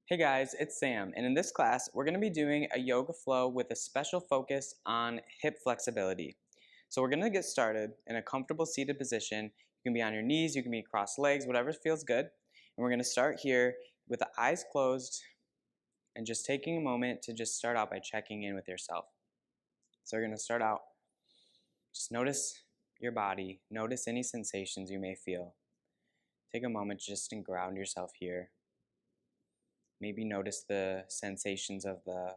Hey guys, it's Sam, and in this class, we're going to be doing a yoga flow with a special focus on hip flexibility. So we're going to get started in a comfortable seated position. You can be on your knees, you can be crossed legs, whatever feels good. And we're going to start here with the eyes closed and just taking a moment to just start out by checking in with yourself. So we're going to start out, just notice your body, notice any sensations you may feel. Take a moment just and ground yourself here. Maybe notice the sensations of the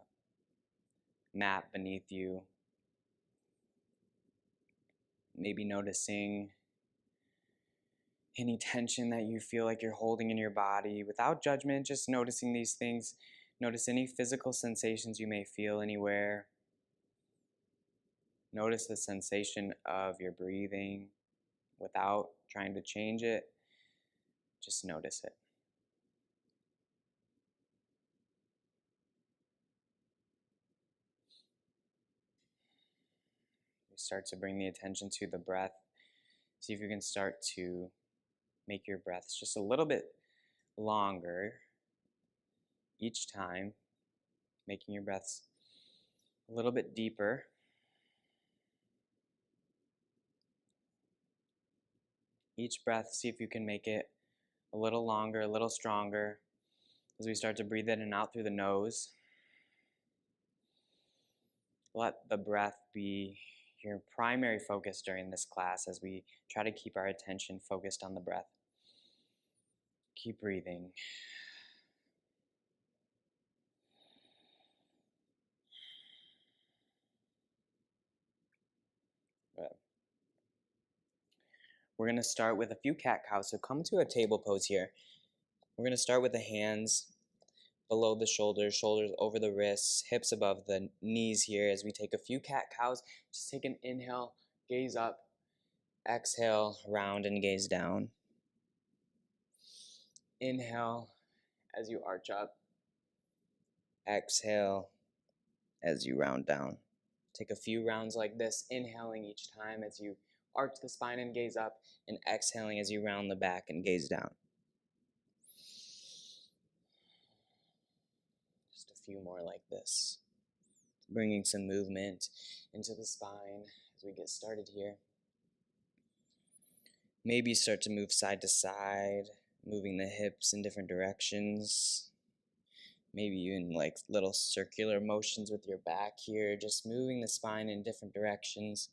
mat beneath you. Maybe noticing any tension that you feel like you're holding in your body without judgment, just noticing these things. Notice any physical sensations you may feel anywhere. Notice the sensation of your breathing without trying to change it. Just notice it. You start to bring the attention to the breath. See if you can start to make your breaths just a little bit longer each time, making your breaths a little bit deeper. Each breath, see if you can make it a little longer, a little stronger as we start to breathe in and out through the nose. Let the breath be your primary focus during this class as we try to keep our attention focused on the breath. Keep breathing. Good. We're going to start with a few cat-cows, so come to a table pose here. We're going to start with the hands below the shoulders, shoulders over the wrists, hips above the knees here as we take a few cat-cows. Just take an inhale, gaze up, exhale, round and gaze down. Inhale as you arch up. Exhale as you round down. Take a few rounds like this, inhaling each time as you arch the spine and gaze up, and exhaling as you round the back and gaze down. Just a few more like this. Bringing some movement into the spine as we get started here. Maybe start to move side to side, moving the hips in different directions. Maybe even like little circular motions with your back here, just moving the spine in different directions.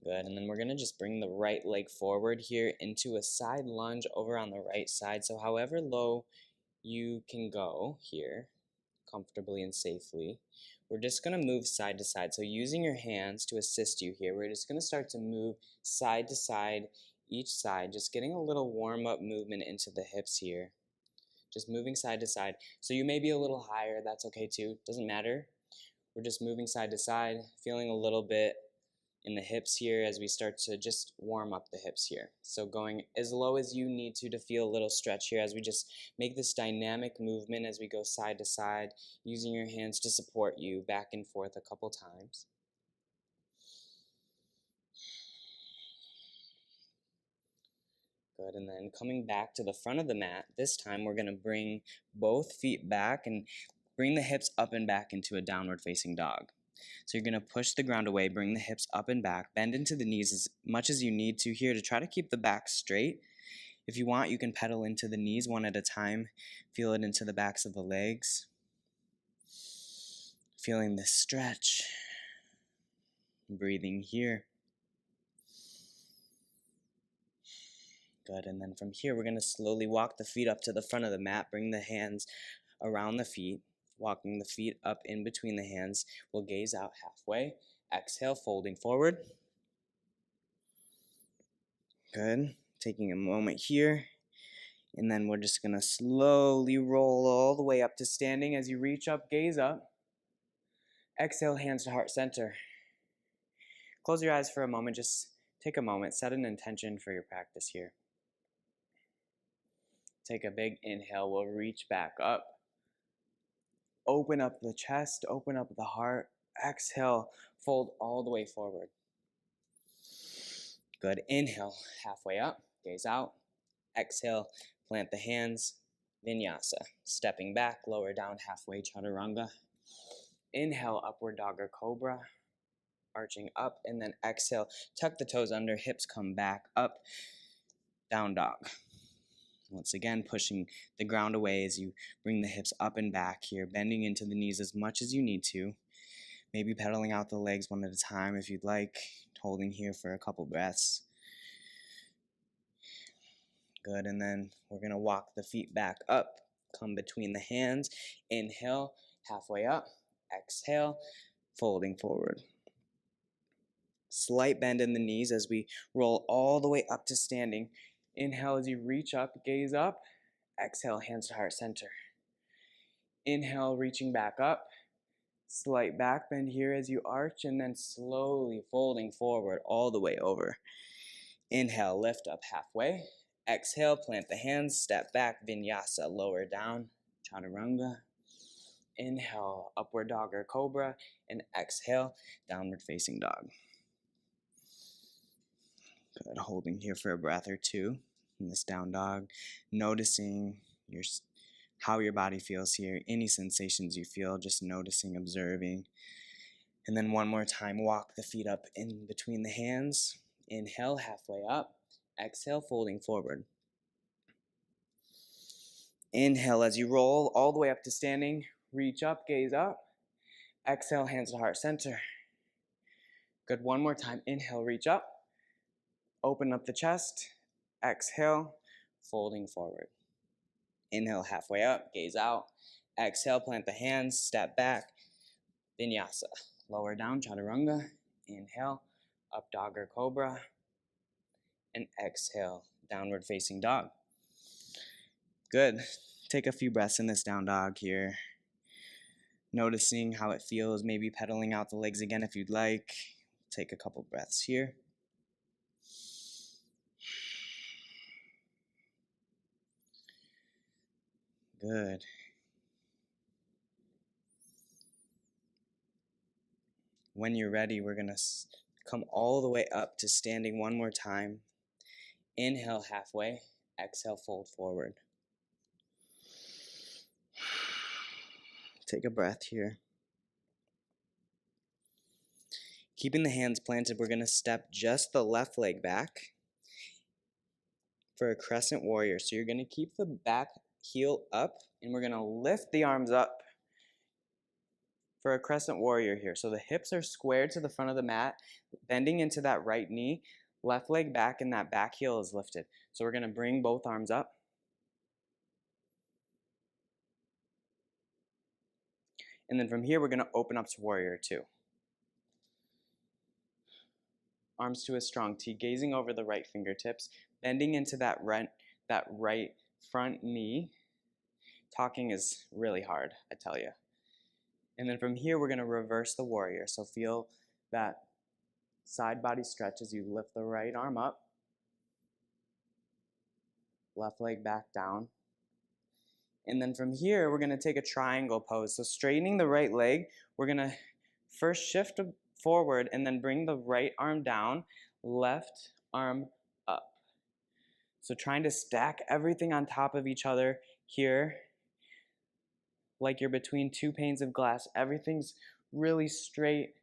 Good, and then we're going to just bring the right leg forward here into a side lunge over on the right side. So however low you can go here, comfortably and safely, we're just going to move side to side. So using your hands to assist you here, we're just going to start to move side to side, each side, just getting a little warm-up movement into the hips here. Just moving side to side. So you may be a little higher, that's okay too, doesn't matter. We're just moving side to side, feeling a little bit in the hips here as we start to just warm up the hips here. So going as low as you need to feel a little stretch here as we just make this dynamic movement as we go side to side, using your hands to support you back and forth a couple times. Good, and then coming back to the front of the mat, this time we're going to bring both feet back and bring the hips up and back into a downward facing dog. So you're going to push the ground away, bring the hips up and back, bend into the knees as much as you need to here to try to keep the back straight. If you want, you can pedal into the knees one at a time. Feel it into the backs of the legs. Feeling this stretch. Breathing here. Good, and then from here, we're going to slowly walk the feet up to the front of the mat, bring the hands around the feet, walking the feet up in between the hands. We'll gaze out halfway. Exhale, folding forward. Good. Taking a moment here. And then we're just going to slowly roll all the way up to standing. As you reach up, gaze up. Exhale, hands to heart center. Close your eyes for a moment. Just take a moment. Set an intention for your practice here. Take a big inhale. We'll reach back up. Open up the chest. Open up the heart. Exhale. Fold all the way forward. Good. Inhale. Halfway up. Gaze out. Exhale. plant the hands, vinyasa. Stepping back, lower down halfway, chaturanga. Inhale, upward dog or cobra. Arching up, and then exhale, tuck the toes under, hips come back, up, down dog. Once again, pushing the ground away as you bring the hips up and back here, bending into the knees as much as you need to. Maybe pedaling out the legs one at a time if you'd like, holding here for a couple breaths. Good, and then we're gonna walk the feet back up, come between the hands, inhale, halfway up, exhale, folding forward. Slight bend in the knees as we roll all the way up to standing. Inhale as you reach up, gaze up. Exhale, hands to heart center. Inhale, reaching back up. Slight back bend here as you arch, and then slowly folding forward all the way over. Inhale, lift up halfway. Exhale, plant the hands, step back, vinyasa, lower down, chaturanga. Inhale, upward dog or cobra, and exhale, downward facing dog. Good, holding here for a breath or two in this down dog, noticing how your body feels here, any sensations you feel, just noticing, observing. And then one more time, walk the feet up in between the hands. Inhale, halfway up. Exhale, folding forward. Inhale as you roll all the way up to standing. Reach up, gaze up. Exhale, hands to heart center. Good, one more time. Inhale, reach up. Open up the chest. Exhale, folding forward. Inhale, halfway up, gaze out. Exhale, plant the hands, step back. Vinyasa. Lower down, chaturanga. Inhale, up dog or cobra. And exhale, downward facing dog. Good. Take a few breaths in this down dog here. Noticing how it feels, maybe pedaling out the legs again if you'd like. Take a couple breaths here. Good. When you're ready, we're going to come all the way up to standing one more time. Inhale halfway, exhale, fold forward. Take a breath here. Keeping the hands planted, we're going to step just the left leg back for a crescent warrior. So you're going to keep the back heel up, and we're going to lift the arms up for a crescent warrior here. So the hips are squared to the front of the mat, bending into that right knee, left leg back, and that back heel is lifted. So we're going to bring both arms up. And then from here, we're going to open up to warrior two. Arms to a strong T, gazing over the right fingertips, bending into that right front knee. Talking is really hard, I tell you. And then from here, we're going to reverse the warrior. So feel that side body stretch as you lift the right arm up, left leg back down. And then from here, we're going to take a triangle pose. So straightening the right leg, we're going to first shift forward and then bring the right arm down, left arm up. So trying to stack everything on top of each other here, like you're between two panes of glass. Everything's really straight,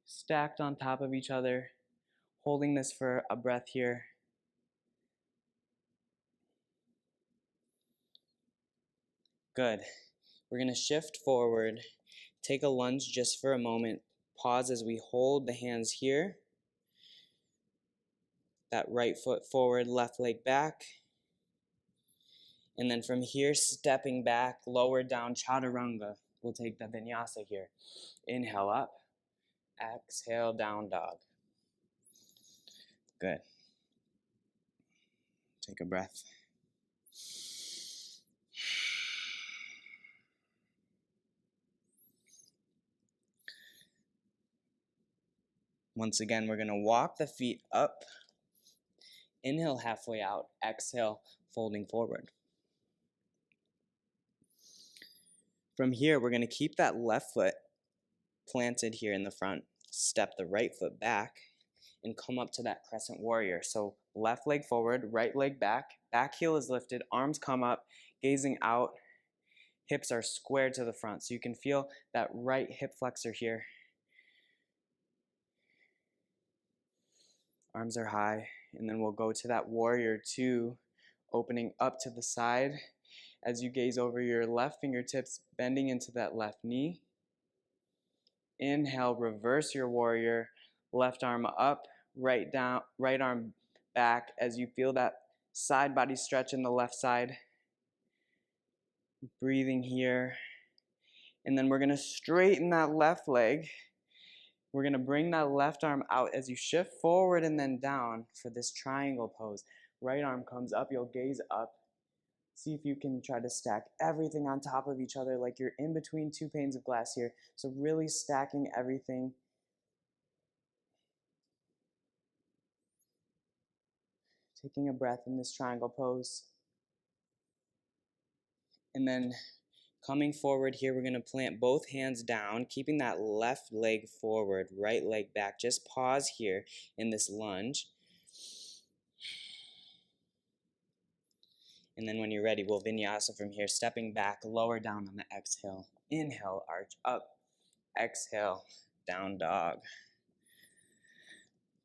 stacked on top of each other. Holding this for a breath here. Good. We're going to shift forward, take a lunge just for a moment. Pause as we hold the hands here. That right foot forward, left leg back. And then from here, stepping back, lower down, chaturanga. We'll take the vinyasa here. Inhale up, exhale, down dog. Good. Take a breath. Once again, we're going to walk the feet up. Inhale halfway out, exhale, folding forward. From here, we're going to keep that left foot planted here in the front. Step the right foot back and come up to that crescent warrior. So left leg forward, right leg back, back heel is lifted, arms come up, gazing out, hips are squared to the front. So you can feel that right hip flexor here. Arms are high, and then we'll go to that warrior two, opening up to the side as you gaze over your left fingertips, bending into that left knee. Inhale, reverse your warrior, left arm up, right down, right arm back as you feel that side body stretch in the left side. Breathing here. And then we're gonna straighten that left leg. We're gonna bring that left arm out as you shift forward and then down for this triangle pose. Right arm comes up, you'll gaze up. See if you can try to stack everything on top of each other like you're in between two panes of glass here. So really stacking everything. Taking a breath in this triangle pose. And then coming forward here, we're going to plant both hands down, keeping that left leg forward, right leg back. Just pause here in this lunge. And then when you're ready, we'll vinyasa from here, stepping back, lower down on the exhale. Inhale, arch up. Exhale, down dog.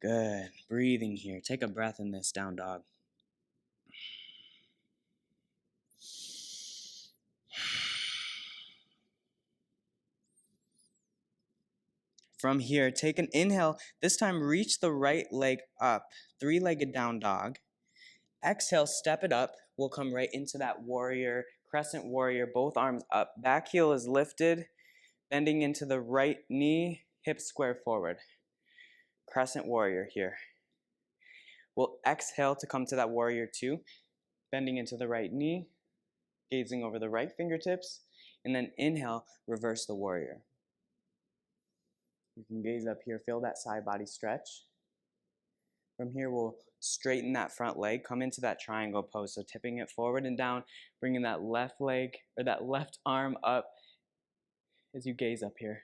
Good. Breathing here. Take a breath in this down dog. From here, take an inhale. This time, reach the right leg up. Three-legged down dog. Exhale, step it up. We'll come right into that warrior, crescent warrior, both arms up. Back heel is lifted, bending into the right knee, hips square forward. Crescent warrior here. We'll exhale to come to that warrior two, bending into the right knee, gazing over the right fingertips, and then inhale, reverse the warrior. You can gaze up here, feel that side body stretch. From here, we'll straighten that front leg, come into that triangle pose, so tipping it forward and down, bringing that left leg, or that left arm up as you gaze up here.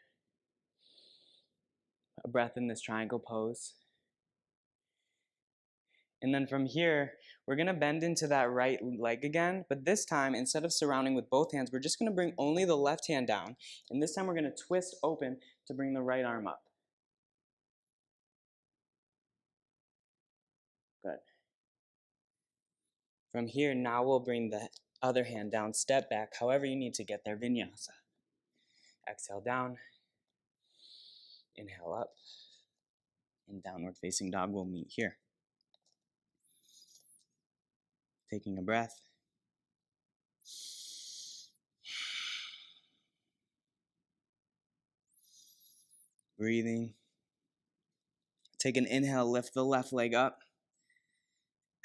A breath in this triangle pose. And then from here, we're gonna bend into that right leg again, but this time, instead of surrounding with both hands, we're just gonna bring only the left hand down, and this time we're gonna twist open to bring the right arm up. Good. From here, now we'll bring the other hand down, step back, however you need to get there, vinyasa. Exhale down, inhale up, and downward facing dog will meet here. Taking a breath. Breathing. Take an inhale, lift the left leg up.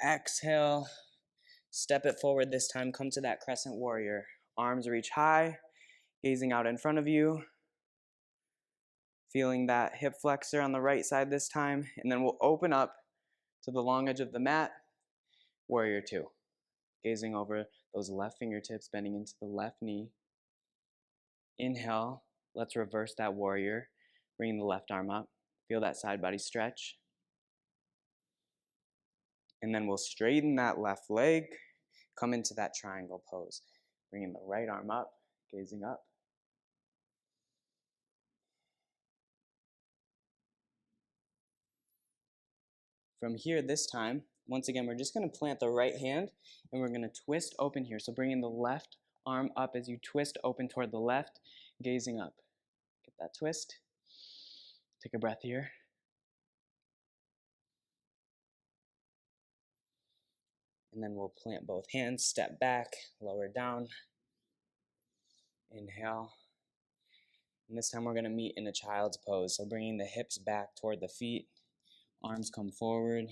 Exhale, step it forward this time, come to that crescent warrior. Arms reach high, gazing out in front of you. Feeling that hip flexor on the right side this time, and then we'll open up to the long edge of the mat, warrior two. Gazing over those left fingertips, bending into the left knee. Inhale, let's reverse that warrior, bringing the left arm up. Feel that side body stretch. And then we'll straighten that left leg, come into that triangle pose. Bringing the right arm up, gazing up. From here, this time, once again, we're just gonna plant the right hand and we're gonna twist open here. So bringing the left arm up as you twist open toward the left, gazing up. Get that twist. Take a breath here. And then we'll plant both hands, step back, lower down. Inhale. And this time we're gonna meet in a child's pose. So bringing the hips back toward the feet, arms come forward,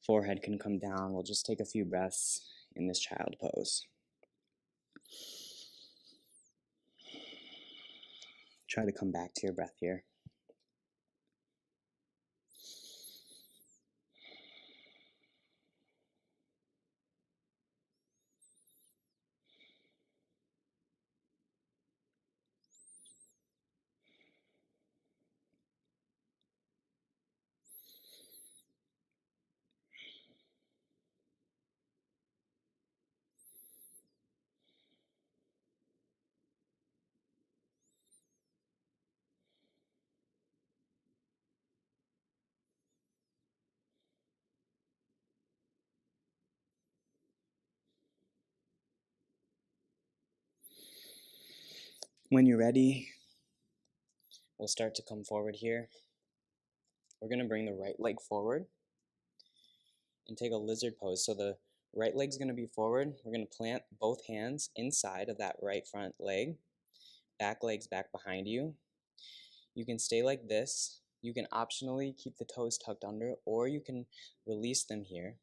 forehead can come down. We'll just take a few breaths in this child pose. Try to come back to your breath here. When you're ready, we'll start to come forward here. We're going to bring the right leg forward and take a lizard pose. So the right leg's going to be forward. We're going to plant both hands inside of that right front leg. Back leg's back behind you. You can stay like this. You can optionally keep the toes tucked under, or you can release them here.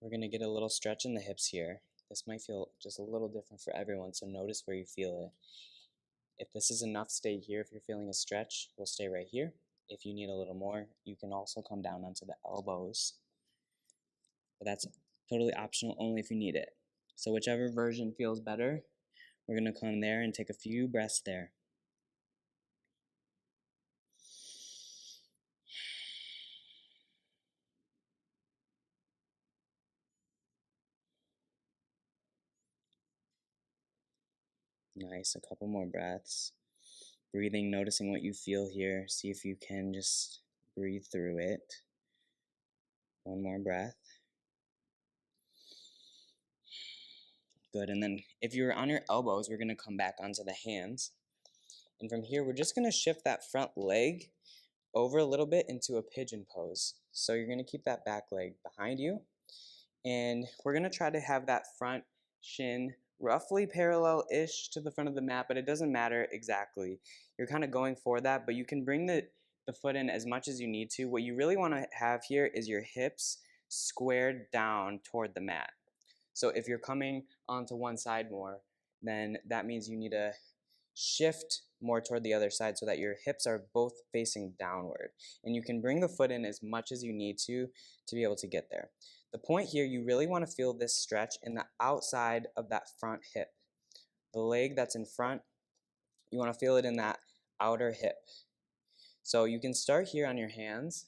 We're going to get a little stretch in the hips here. This might feel just a little different for everyone, so notice where you feel it. If this is enough, stay here. If you're feeling a stretch, we'll stay right here. If you need a little more, you can also come down onto the elbows. But that's totally optional, only if you need it. So whichever version feels better, we're going to come there and take a few breaths there. Nice, a couple more breaths. Breathing, noticing what you feel here. See if you can just breathe through it. One more breath. Good, and then if you're on your elbows, we're gonna come back onto the hands. And from here, we're just gonna shift that front leg over a little bit into a pigeon pose. So you're gonna keep that back leg behind you. And we're gonna try to have that front shin roughly parallel-ish to the front of the mat, but it doesn't matter exactly. You're kind of going for that, but you can bring the foot in as much as you need to. What you really want to have here is your hips squared down toward the mat. So if you're coming onto one side more, then that means you need to shift more toward the other side so that your hips are both facing downward. And you can bring the foot in as much as you need to be able to get there. The point here, you really want to feel this stretch in the outside of that front hip. The leg that's in front, you want to feel it in that outer hip. So you can start here on your hands.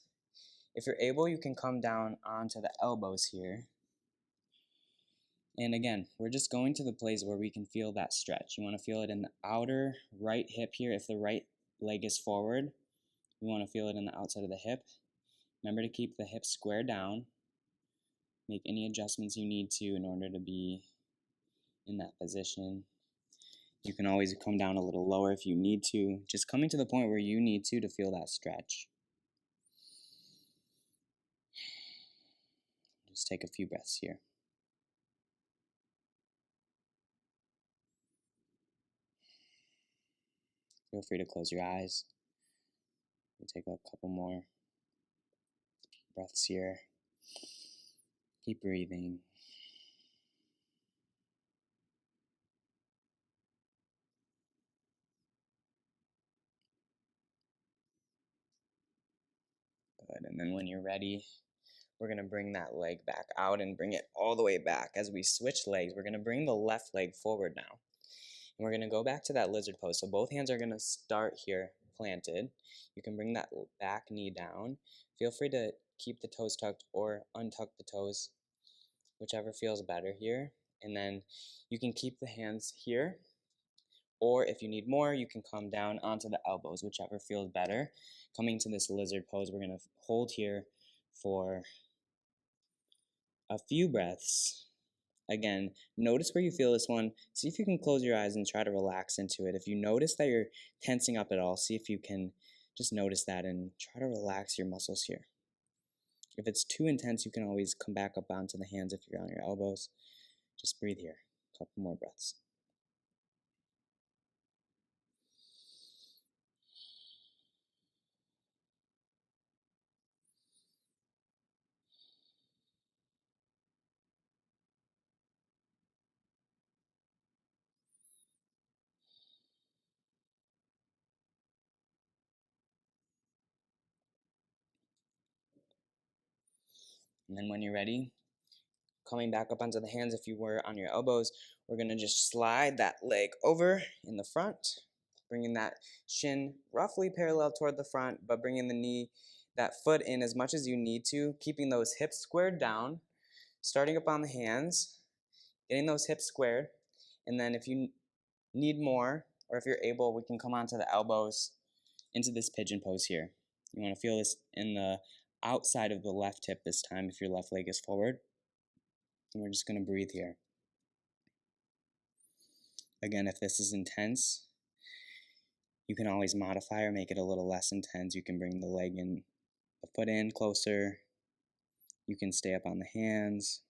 If you're able, you can come down onto the elbows here. And again, we're just going to the place where we can feel that stretch. You want to feel it in the outer right hip here. If the right leg is forward, you want to feel it in the outside of the hip. Remember to keep the hips square down. Make any adjustments you need to in order to be in that position. You can always come down a little lower if you need to. Just coming to the point where you need to feel that stretch. Just take a few breaths here. Feel free to close your eyes. We'll take a couple more breaths here. Keep breathing. Good, and then when you're ready, we're going to bring that leg back out and bring it all the way back. As we switch legs, we're going to bring the left leg forward now. And we're going to go back to that lizard pose. So both hands are going to start here planted. You can bring that back knee down. Feel free to keep the toes tucked or untuck the toes, whichever feels better here. And then you can keep the hands here, or if you need more, you can come down onto the elbows, whichever feels better. Coming to this lizard pose, we're going to hold here for a few breaths. Again, notice where you feel this one. See if you can close your eyes and try to relax into it. If you notice that you're tensing up at all, see if you can just notice that and try to relax your muscles here. If it's too intense, you can always come back up onto the hands if you're on your elbows. Just breathe here. A couple more breaths. And then when you're ready, coming back up onto the hands if you were on your elbows, we're going to just slide that leg over in the front, bringing that shin roughly parallel toward the front, but bringing the knee, that foot in as much as you need to, keeping those hips squared down, starting up on the hands, getting those hips squared, and then if you need more, or if you're able, we can come onto the elbows into this pigeon pose here. You want to feel this in the outside of the left hip this time if your left leg is forward. And we're just going to breathe here. Again, if this is intense, you can always modify or make it a little less intense. You can bring the leg in, the foot in closer. You can stay up on the hands.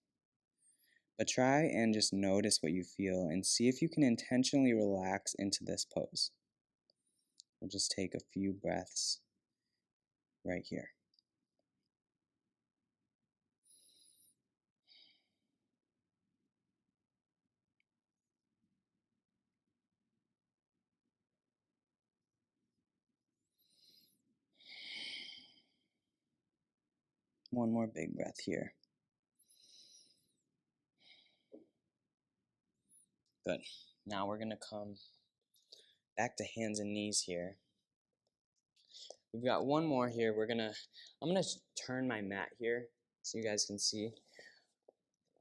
But try and just notice what you feel and see if you can intentionally relax into this pose. We'll just take a few breaths right here. One more big breath here. Good. Now we're gonna come back to hands and knees here. We've got one more here. I'm gonna turn my mat here so you guys can see.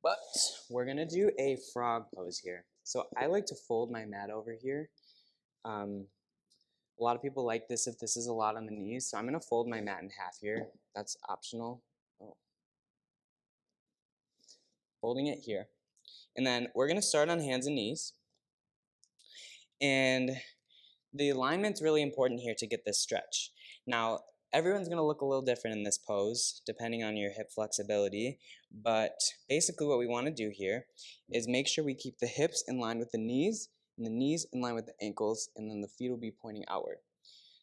But we're gonna do a frog pose here. So I like to fold my mat over here. A lot of people like this if this is a lot on the knees. So I'm gonna fold my mat in half here. That's optional. Oh. Folding it here. And then we're gonna start on hands and knees. And the alignment's really important here to get this stretch. Now, everyone's gonna look a little different in this pose, depending on your hip flexibility, but basically what we wanna do here is make sure we keep the hips in line with the knees, and the knees in line with the ankles, and then the feet will be pointing outward.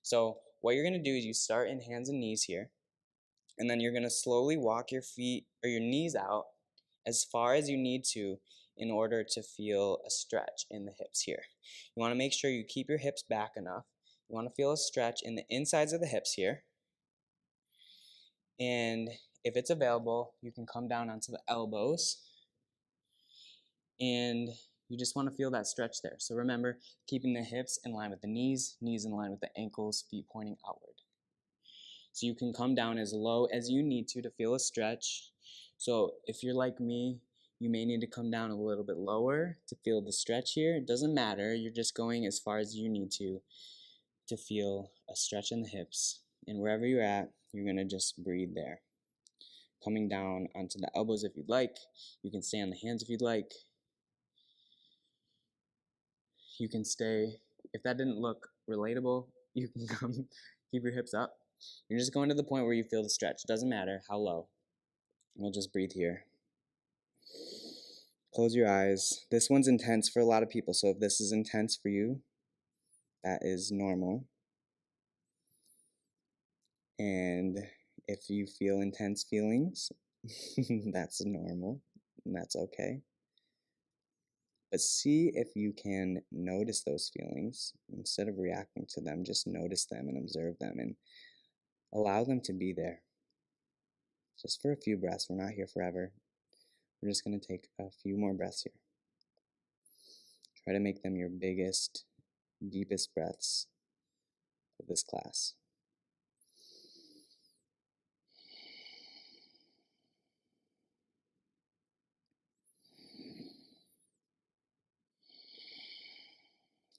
So what you're gonna do is you start in hands and knees here, and then you're gonna slowly walk your feet or your knees out as far as you need to in order to feel a stretch in the hips here. You want to make sure you keep your hips back enough. You want to feel a stretch in the insides of the hips here. And if it's available, you can come down onto the elbows. And you just want to feel that stretch there. So remember, keeping the hips in line with the knees, knees in line with the ankles, feet pointing outward. So you can come down as low as you need to feel a stretch. So if you're like me, you may need to come down a little bit lower to feel the stretch here. It doesn't matter. You're just going as far as you need to feel a stretch in the hips. And wherever you're at, you're going to just breathe there. Coming down onto the elbows if you'd like. You can stay on the hands if you'd like. You can stay. If that didn't look relatable, you can come keep your hips up. You're just going to the point where you feel the stretch. It doesn't matter how low. We'll just breathe here. Close your eyes. This one's intense for a lot of people, so if this is intense for you, that is normal. And if you feel intense feelings, that's normal, and that's okay. But see if you can notice those feelings. Instead of reacting to them, just notice them and observe them and allow them to be there. Just for a few breaths. We're not here forever. We're just going to take a few more breaths here. Try to make them your biggest, deepest breaths of this class.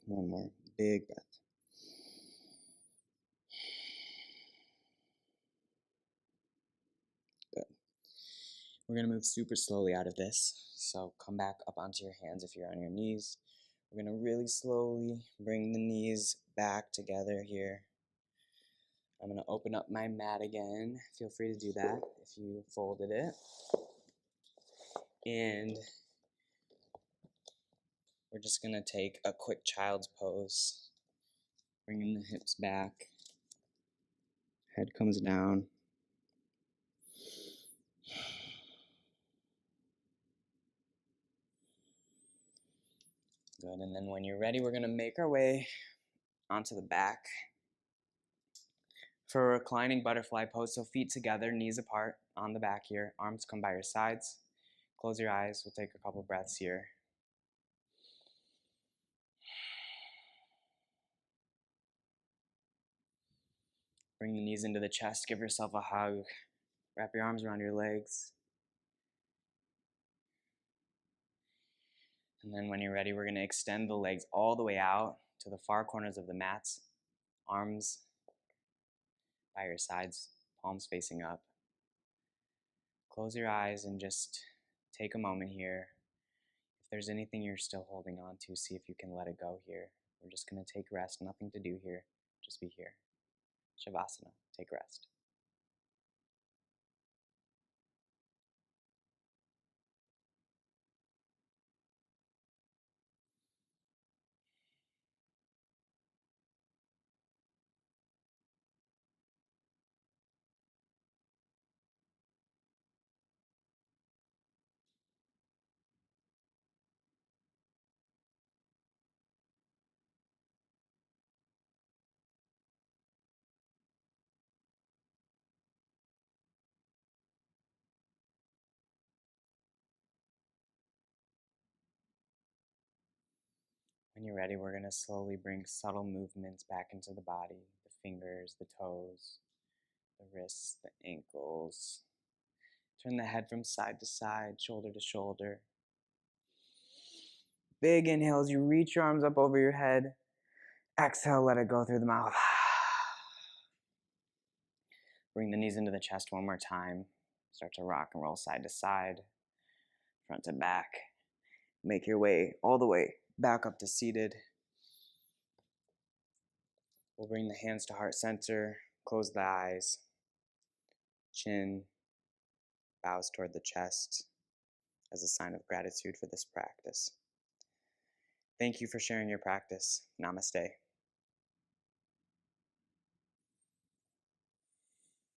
One more big breath. Good. We're going to move super slowly out of this. So come back up onto your hands if you're on your knees. We're going to really slowly bring the knees back together here. I'm going to open up my mat again. Feel free to do that if you folded it. And we're just going to take a quick child's pose. Bringing the hips back. Head comes down. Good, and then when you're ready, we're going to make our way onto the back for a reclining butterfly pose. So feet together, knees apart on the back here. Arms come by your sides. Close your eyes. We'll take a couple breaths here. Bring the knees into the chest. Give yourself a hug. Wrap your arms around your legs. And then when you're ready, we're going to extend the legs all the way out to the far corners of the mats. Arms by your sides, palms facing up. Close your eyes and just take a moment here. If there's anything you're still holding on to, see if you can let it go here. We're just going to take rest, nothing to do here, just be here. Shavasana, take rest. When you're ready, we're going to slowly bring subtle movements back into the body, the fingers, the toes, the wrists, the ankles. Turn the head from side to side, shoulder to shoulder. Big inhales, you reach your arms up over your head. Exhale, let it go through the mouth. Bring the knees into the chest one more time. Start to rock and roll side to side, front to back. Make your way all the way back up to seated. We'll bring the hands to heart center, close the eyes, chin bows toward the chest as a sign of gratitude for this practice. Thank you for sharing your practice. Namaste.